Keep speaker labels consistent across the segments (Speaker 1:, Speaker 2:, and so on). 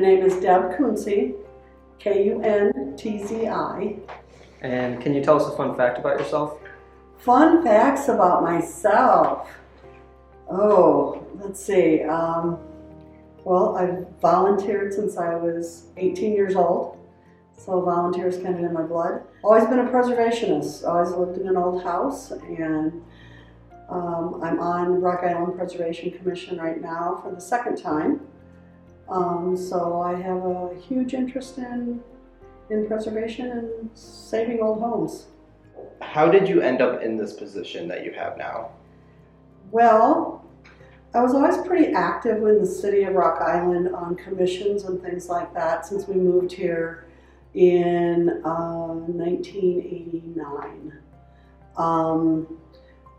Speaker 1: My name is Deb Kuntzi, Kuntzi.
Speaker 2: And can you tell us a fun fact about yourself?
Speaker 1: Fun facts about myself. Oh, let's see. Well, I've volunteered since I was 18 years old. So volunteer is kind of in my blood. Always been a preservationist. Always lived in an old house, and I'm on Rock Island Preservation Commission right now for the second time. So I have a huge interest in preservation and saving old homes.
Speaker 3: How did you end up in this position that you have now?
Speaker 1: Well, I was always pretty active in the city of Rock Island on commissions and things like that since we moved here in 1989.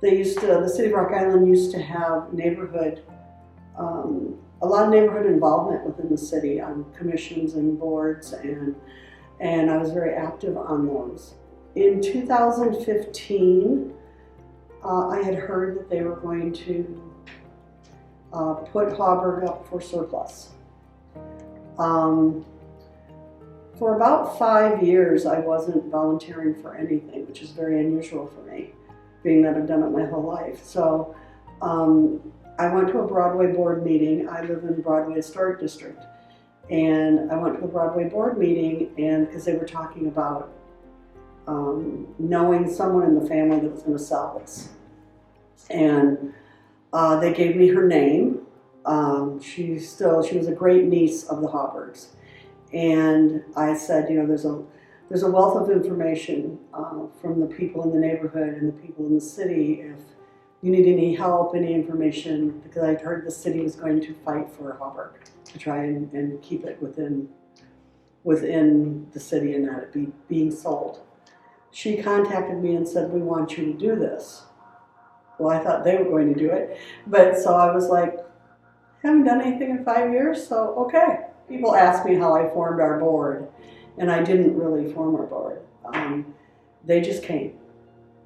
Speaker 1: The city of Rock Island used to have a lot of neighborhood involvement within the city on commissions and boards, and I was very active on those. In 2015, I had heard that they were going to put Hauberg up for surplus. For about 5 years, I wasn't volunteering for anything, which is very unusual for me, being that I've done it my whole life. So I went to a Broadway board meeting. I live in the Broadway Historic District. And I went to a Broadway board meeting, and because they were talking about knowing someone in the family that was going to sell this. And they gave me her name. She was a great niece of the Haubergs. And I said, you know, there's a wealth of information from the people in the neighborhood and the people in the city. If you need any help, any information, because I'd heard the city was going to fight for Hauberg to try and keep it within the city and not it being sold. She contacted me and said, we want you to do this. Well, I thought they were going to do it. But so I was like, haven't done anything in 5 years, so okay. People ask me how I formed our board, and I didn't really form our board. They just came.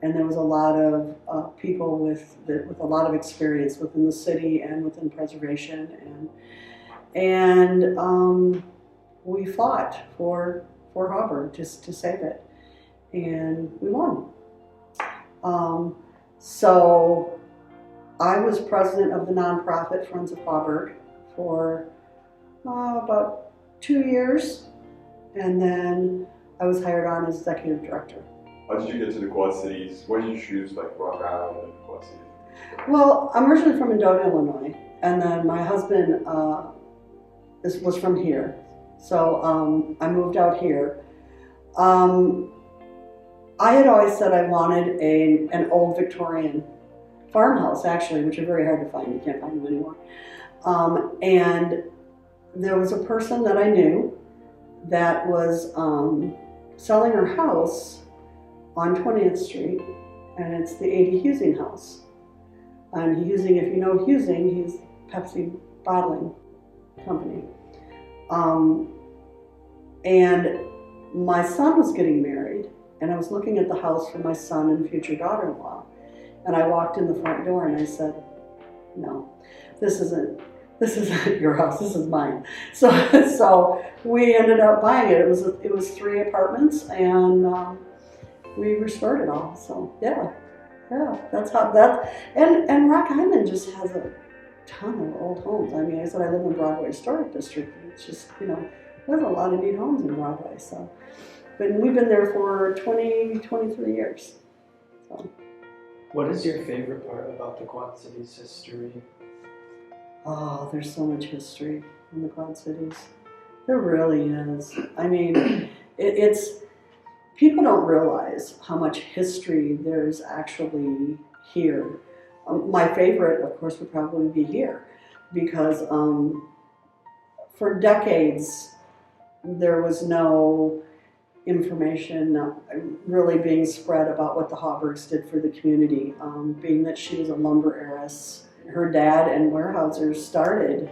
Speaker 1: And there was a lot of people with a lot of experience within the city and within preservation. And we fought for Hauberg just to save it. And we won. So I was president of the nonprofit Friends of Hauberg for about 2 years, and then I was hired on as executive director.
Speaker 4: How did you get to the Quad Cities? Why did you choose Rock Island and Quad Cities?
Speaker 1: Well, I'm originally from Mendota, Illinois, and then my husband was from here, so I moved out here. I had always said I wanted an old Victorian farmhouse, actually, which are very hard to find. You can't find them anymore. And there was a person that I knew that was selling her house on 20th Street, and it's the A.D. Husing house. And Husing, if you know Husing, he's Pepsi bottling company. And my son was getting married, and I was looking at the house for my son and future daughter-in-law. And I walked in the front door and I said, no, this isn't your house, this is mine. So we ended up buying it. It was 3 apartments, and we restored it all. So yeah, that's how that. And Rock Island just has a ton of old homes. I mean, I said I live in Broadway Historic District. It's just, you know, there's a lot of neat homes in Broadway. So, but we've been there for 23 years. So.
Speaker 2: What is your favorite part about the Quad Cities history?
Speaker 1: Oh, there's so much history in the Quad Cities. There really is. I mean, it's people don't realize how much history there's actually here. My favorite, of course, would probably be here, because for decades there was no information really being spread about what the Haubergs did for the community. Being that she was a lumber heiress, her dad and Weyerhaeuser started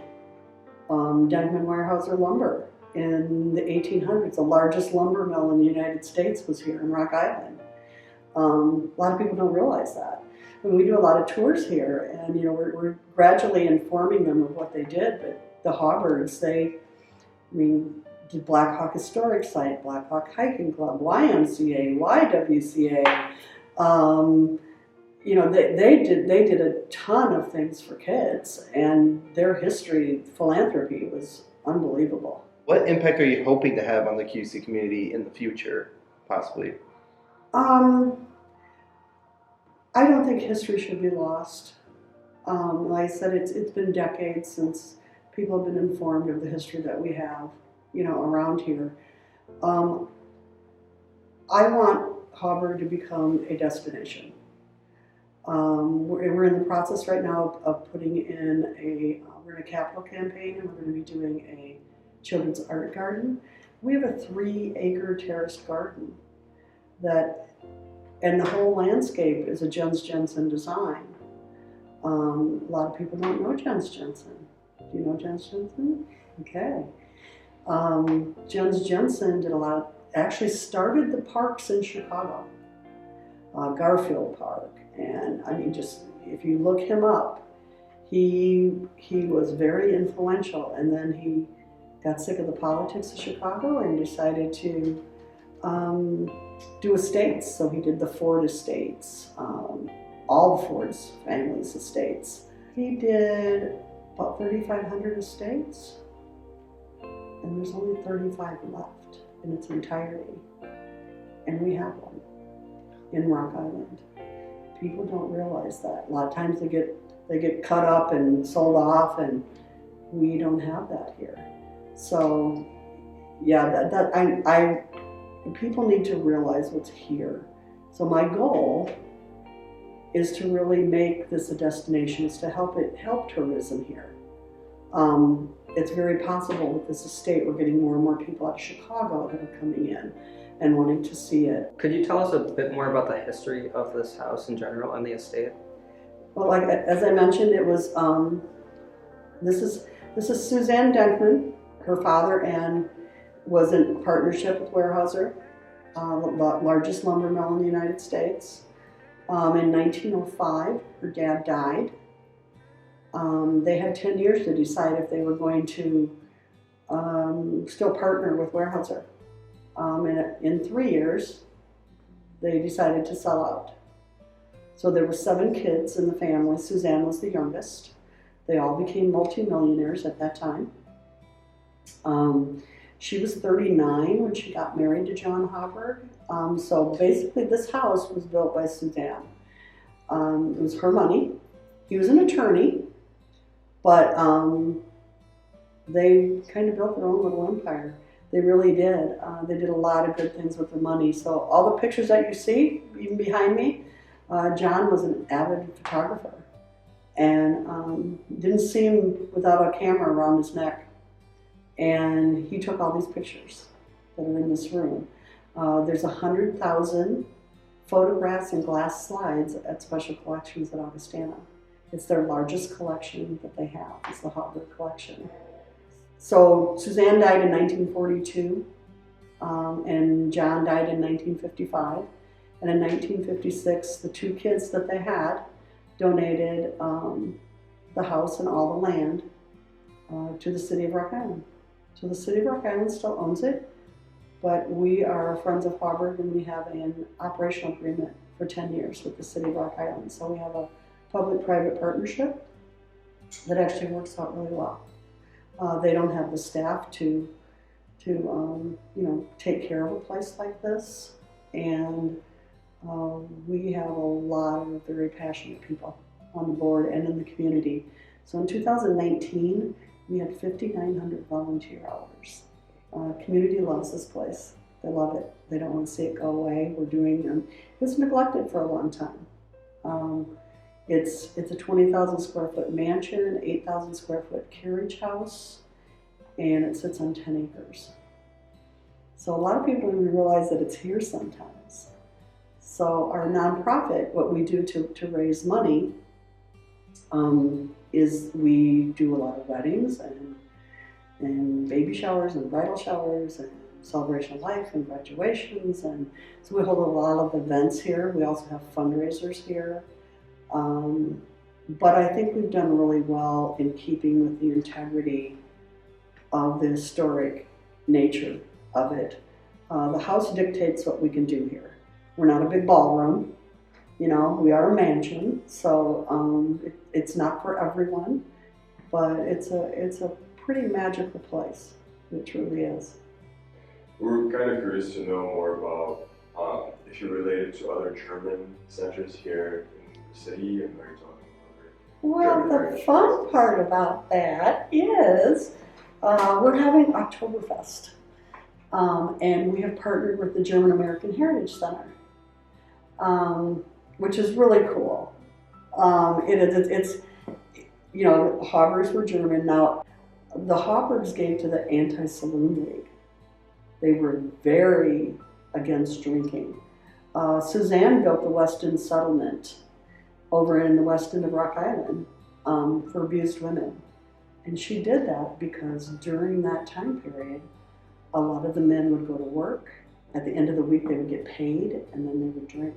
Speaker 1: Denman Weyerhaeuser Lumber in the 1800s. The largest lumber mill in the United States was here in Rock Island. A lot of people don't realize that. And we do a lot of tours here, and you know, we're gradually informing them of what they did. But the Haubergs, I mean, the Black Hawk Historic Site, Black Hawk Hiking Club, YMCA, YWCA. You know, they did a ton of things for kids, and their history, philanthropy, was unbelievable.
Speaker 3: What impact are you hoping to have on the QC community in the future, possibly?
Speaker 1: I don't think history should be lost. Like I said, it's been decades since people have been informed of the history that we have, you know, around here. I want Hauberg to become a destination. We're in the process right now of putting in we're in a capital campaign, and we're going to be doing a children's art garden. We have a 3-acre terraced garden and the whole landscape is a Jens Jensen design. A lot of people don't know Jens Jensen. Do you know Jens Jensen? Okay. Jens Jensen actually started the parks in Chicago, Garfield Park. And I mean, just if you look him up, he was very influential. And then he got sick of the politics of Chicago and decided to do estates. So he did the Ford estates, all the Ford's family's estates. He did about 3,500 estates, and there's only 35 left in its entirety. And we have one in Rock Island. People don't realize that. A lot of times they get cut up and sold off, and we don't have that here. So, yeah, people need to realize what's here. So my goal is to really make this a destination, is to help tourism here. It's very possible with this estate, we're getting more and more people out of Chicago that are coming in and wanting to see it.
Speaker 5: Could you tell us a bit more about the history of this house in general and the estate?
Speaker 1: Well, like as I mentioned, it was this is Suzanne Denkman. Her father was in partnership with Weyerhaeuser, the largest lumber mill in the United States. In 1905, her dad died. They had 10 years to decide if they were going to still partner with Weyerhaeuser. And in 3 years, they decided to sell out. So there were 7 kids in the family. Suzanne was the youngest. They all became multimillionaires at that time. She was 39 when she got married to John Hauberg. So basically this house was built by Suzanne. It was her money. He was an attorney, but they kind of built their own little empire. They really did. They did a lot of good things with their money. So all the pictures that you see, even behind me, John was an avid photographer and didn't seem without a camera around his neck. And he took all these pictures that are in this room. There's 100,000 photographs and glass slides at Special Collections at Augustana. It's their largest collection that they have. It's the Hauberg collection. So Suzanne died in 1942, and John died in 1955. And in 1956, the 2 kids that they had donated the house and all the land to the city of Rock Island. So the city of Rock Island still owns it, but we are friends of Hauberg, and we have an operational agreement for 10 years with the city of Rock Island. So we have a public-private partnership that actually works out really well. They don't have the staff to take care of a place like this, and we have a lot of very passionate people on the board and in the community. So in 2019, we had 5,900 volunteer hours. Community loves this place. They love it. They don't want to see it go away. We're doing them. It was neglected for a long time. It's a 20,000 square foot mansion, 8,000 square foot carriage house, and it sits on 10 acres. So a lot of people don't even realize that it's here sometimes. So our nonprofit, what we do to raise money is we do a lot of weddings and baby showers and bridal showers and celebration of life and graduations, and so we hold a lot of events here. We also have fundraisers here. But I think we've done really well in keeping with the integrity of the historic nature of it. The house dictates what we can do here. We're not a big ballroom, you know, we are a mansion, so it's not for everyone, but it's a pretty magical place. It truly is.
Speaker 4: We're kind of curious to know more about if you're related to other German centers here in the city, and are you talking
Speaker 1: Well, the fun part about that is we're having Oktoberfest, and we have partnered with the German American Heritage Center, which is really cool. It's you know, Haubergs were German. Now, the Haubergs gave to the Anti-Saloon League. They were very against drinking. Suzanne built the West End Settlement over in the west end of Rock Island for abused women. And she did that because during that time period, a lot of the men would go to work. At the end of the week, they would get paid, and then they would drink.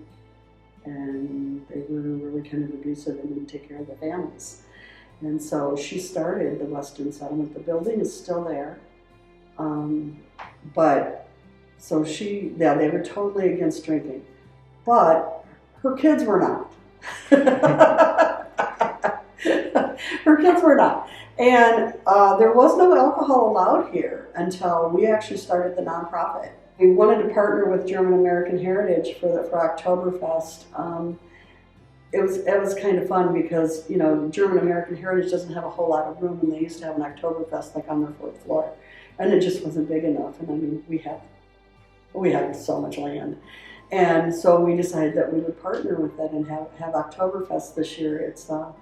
Speaker 1: And they were really kind of abusive and didn't take care of their families. And so she started the West End Settlement. The building is still there. But so they were totally against drinking. But her kids were not. Her kids were not. And there was no alcohol allowed here until we actually started the nonprofit. We wanted to partner with German American Heritage for Oktoberfest. It was kind of fun because, you know, German American Heritage doesn't have a whole lot of room, and they used to have an Oktoberfest like on their 4th floor, and it just wasn't big enough. And I mean, we had so much land, and so we decided that we would partner with it and have Oktoberfest this year. It's the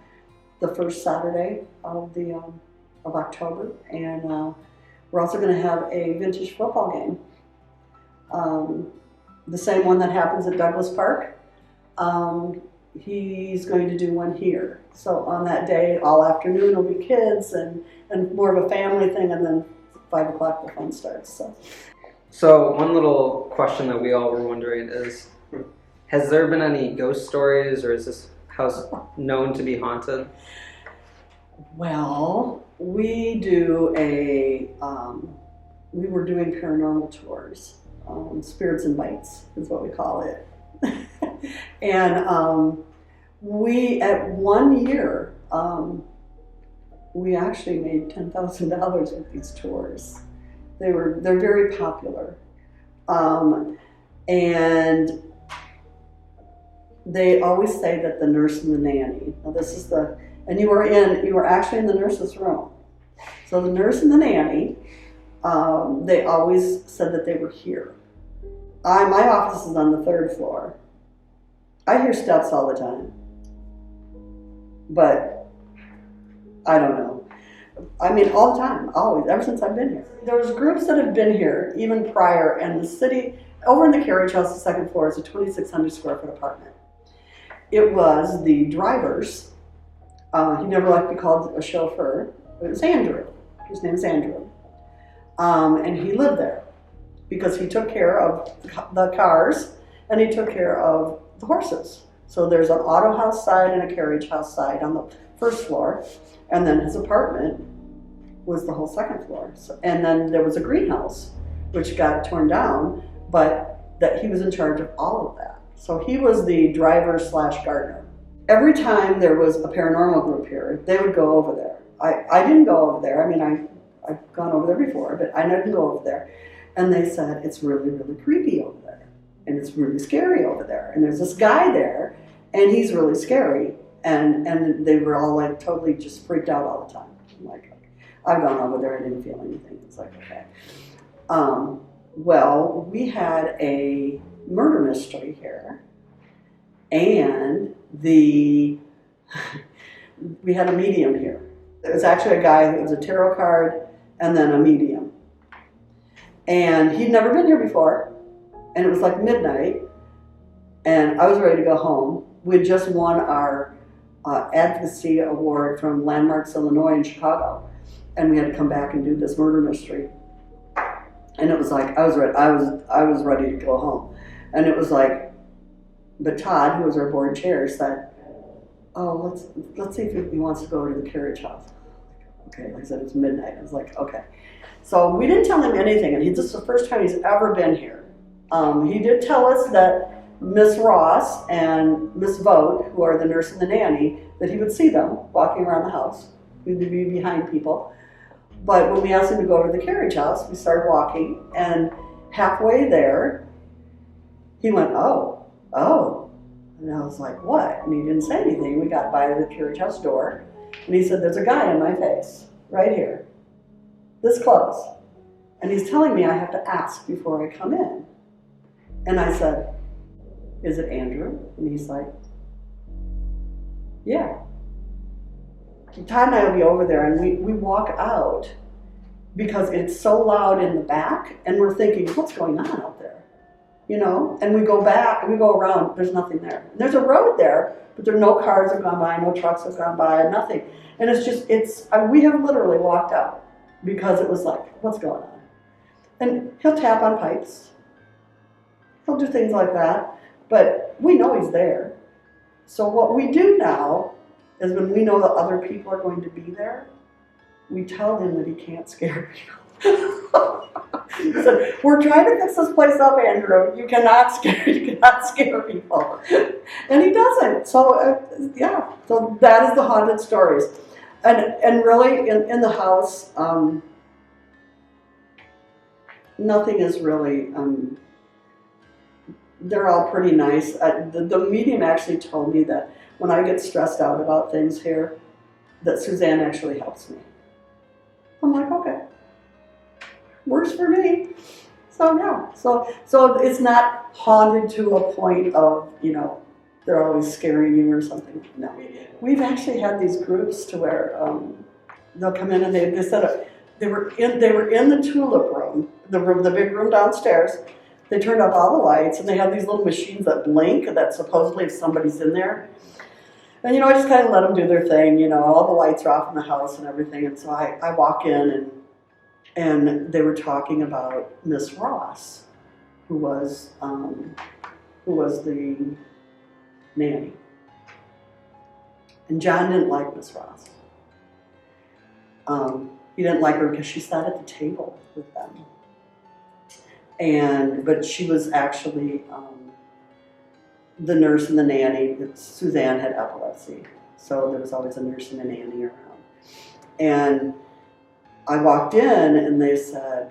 Speaker 1: first Saturday of October, and we're also going to have a vintage football game, the same one that happens at Douglas Park. He's going to do one here. So on that day, all afternoon will be kids and more of a family thing, and then 5 o'clock the fun starts.
Speaker 5: So one little question that we all were wondering is, has there been any ghost stories, or is this house known to be haunted?
Speaker 1: Well, we were doing paranormal tours. Spirits and Bites is what we call it. And we, at 1 year, we actually made $10,000 with these tours. They're very popular. And they always say that the nurse and the nanny, now this is and you were actually in the nurse's room. So the nurse and the nanny, they always said that they were here. My office is on the 3rd floor. I hear steps all the time, but I don't know. I mean, all the time, always, ever since I've been here. There's groups that have been here even prior, and the city, over in the carriage house, the 2nd floor, is a 2,600 square foot apartment. It was the driver's, he never liked to be called a chauffeur, but it was Andrew. His name is Andrew. And he lived there because he took care of the cars and he took care of the horses. So there's an auto house side and a carriage house side on the 1st floor, and then his apartment was the whole 2nd floor. So, and then there was a greenhouse which got torn down, but that he was in charge of all of that. So he was the driver / gardener. Every time there was a paranormal group here, they would go over there. I didn't go over there. I mean, I've gone over there before, but I didn't go over there. And they said, it's really, really creepy over there. And it's really scary over there. And there's this guy there, and he's really scary. And they were all like totally just freaked out all the time. I'm like, I've gone over there, I didn't feel anything. It's like, okay. Well, we had a murder mystery here, and we had a medium here. It was actually a guy who was a tarot card and then a medium. And he'd never been here before, and it was like midnight, and I was ready to go home. We'd just won our advocacy award from Landmarks, Illinois in Chicago, and we had to come back and do this murder mystery. And it was like, I was ready to go home. And it was like, but Todd, who was our board chair, said, oh, let's see if he wants to go to the carriage house. Okay, like I said, it's midnight. I was like, okay. So we didn't tell him anything, and this is the first time he's ever been here. He did tell us that Miss Ross and Miss Vogt, who are the nurse and the nanny, that he would see them walking around the house. He'd be behind people. But when we asked him to go to the carriage house, we started walking, and halfway there, he went, oh. And I was like, what? And he didn't say anything. We got by the carriage house door, and he said, there's a guy in my face, right here, this close. And he's telling me I have to ask before I come in. And I said, is it Andrew? And he's like, yeah. Todd and I will be over there, and we walk out because it's so loud in the back, and we're thinking, what's going on out there? You know? And we go back, and we go around, there's nothing there. And there's a road there, but there are no cars have gone by, no trucks have gone by, nothing. And we have literally walked out because it was like, what's going on? And he'll tap on pipes. He'll do things like that, but we know he's there. So what we do now is when we know that other people are going to be there, we tell him that he can't scare people. He said, we're trying to fix this place up, Andrew. You cannot scare people. And he doesn't. So, yeah, so that is the haunted stories. And really, in the house, nothing is really, they're all pretty nice. The medium actually told me that when I get stressed out about things here, that Suzanne actually helps me. I'm like, okay, works for me. So yeah, so it's not haunted to a point of, you know, they're always scaring you or something. No, we've actually had these groups to where they'll come in and they said they were in the tulip room, the big room downstairs. They turned off all the lights, and they have these little machines that blink that supposedly if somebody's in there. And, you know, I just kind of let them do their thing. You know, all the lights are off in the house and everything. And so I walk in, and they were talking about Miss Ross, who was the nanny. And John didn't like Miss Ross. He didn't like her because she sat at the table with them. But she was actually the nurse and the nanny. Suzanne had epilepsy, so there was always a nurse and a nanny around. And I walked in, and they said,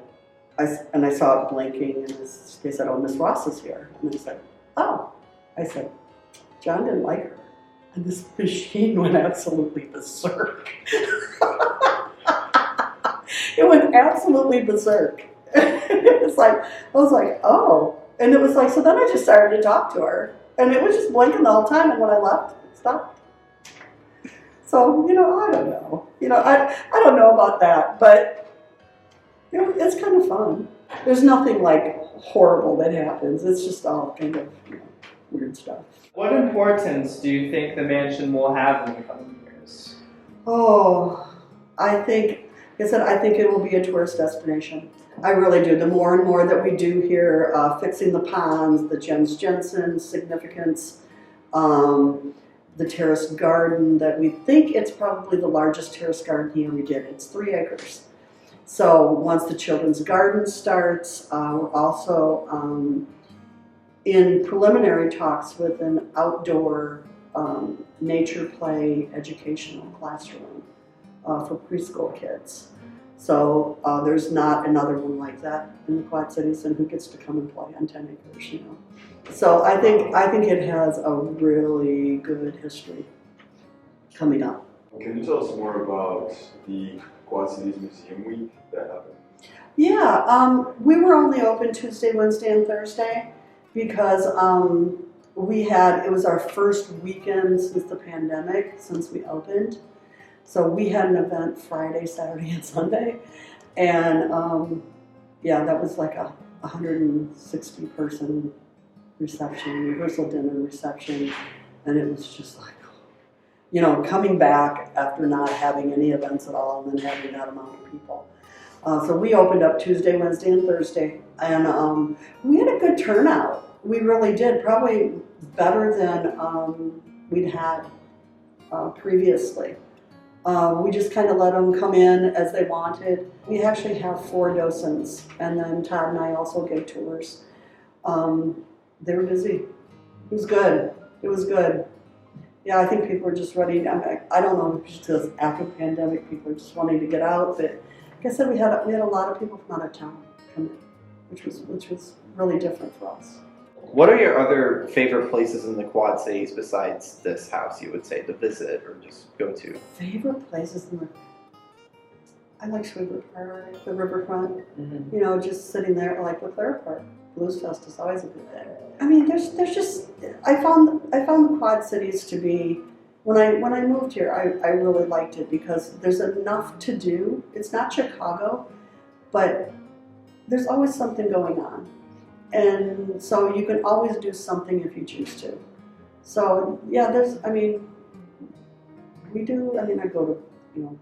Speaker 1: I saw it blinking, and they said, "Oh, Miss Ross is here." And I said, "Oh," I said, "John didn't like her," and this machine went absolutely berserk. It went absolutely berserk. It's like, I was like, oh. And it was like, so then I just started to talk to her. And it was just blinking the whole time. And when I left, it stopped. So, you know, I don't know. You know, I don't know about that. But, you know, it's kind of fun. There's nothing like horrible that happens. It's just all kind of, you know, weird stuff.
Speaker 2: What importance do you think the mansion will have in the coming years?
Speaker 1: Oh, I think it will be a tourist destination. I really do. The more and more that we do here, fixing the ponds, the Jens Jensen significance, the terraced garden that we think it's probably the largest terraced garden here we did. It's 3 acres. So once the children's garden starts, we're also in preliminary talks with an outdoor nature play educational classroom for preschool kids. So there's not another one like that in the Quad Cities, and who gets to come and play on 10 acres, you know. So I think it has a really good history coming up.
Speaker 4: Can you tell us more about the Quad Cities Museum Week that happened?
Speaker 1: Yeah, we were only open Tuesday, Wednesday, and Thursday because it was our first weekend since the pandemic, since we opened. So we had an event Friday, Saturday, and Sunday, and yeah, that was like a 160-person reception, rehearsal dinner reception, and it was just like, you know, coming back after not having any events at all and then having that amount of people. So we opened up Tuesday, Wednesday, and Thursday, and we had a good turnout. We really did, probably better than we'd had previously. We just kind of let them come in as they wanted. We actually have 4 docents, and then Todd and I also gave tours. They were busy. It was good. It was good. Yeah, I think people are just ready. I don't know if it's because after the pandemic, people are just wanting to get out. But like I said, we had a lot of people from out of town come in, which was really different for us.
Speaker 3: What are your other favorite places in the Quad Cities besides this house, you would say, to visit or just go to?
Speaker 1: Favorite places in the. I like Schweber Park, the riverfront.
Speaker 5: Mm-hmm.
Speaker 1: You know, just sitting there. I like LeClaire Park. Blues Fest is always a good day. I mean, there's just. I found the Quad Cities to be. When I moved here, I really liked it because there's enough to do. It's not Chicago, but there's always something going on. And so you can always do something if you choose to. So yeah, I go to,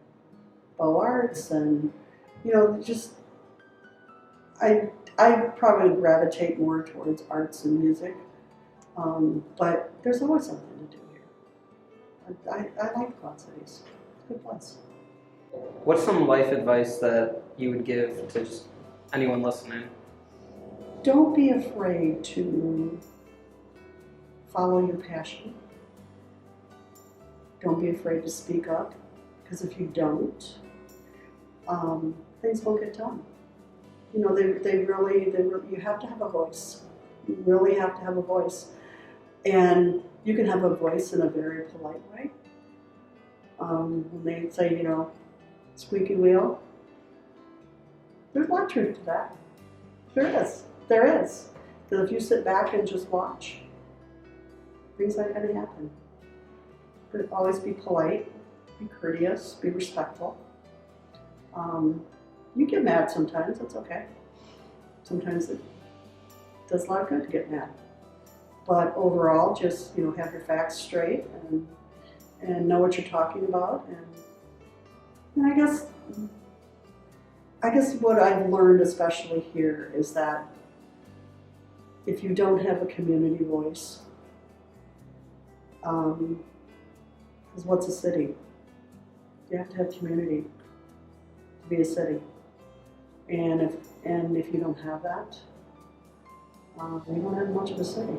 Speaker 1: Beaux Arts and, just, I probably gravitate more towards arts and music. But there's always something to do here. I like Quad Cities. It's a good place.
Speaker 5: What's some life advice that you would give to just anyone listening?
Speaker 1: Don't be afraid to follow your passion. Don't be afraid to speak up, because if you don't, things won't get done. They really, you have to have a voice. You really have to have a voice. And you can have a voice in a very polite way. When they say, squeaky wheel, there's a lot of truth to that. There is. There is. Because if you sit back and just watch, things aren't going to happen. But always be polite, be courteous, be respectful. You get mad sometimes, that's okay. Sometimes it does a lot of good to get mad. But overall, just have your facts straight and know what you're talking about. And I guess what I've learned, especially here, is that if you don't have a community voice, because what's a city? You have to have community to be a city. And if you don't have that, you don't have much of a city.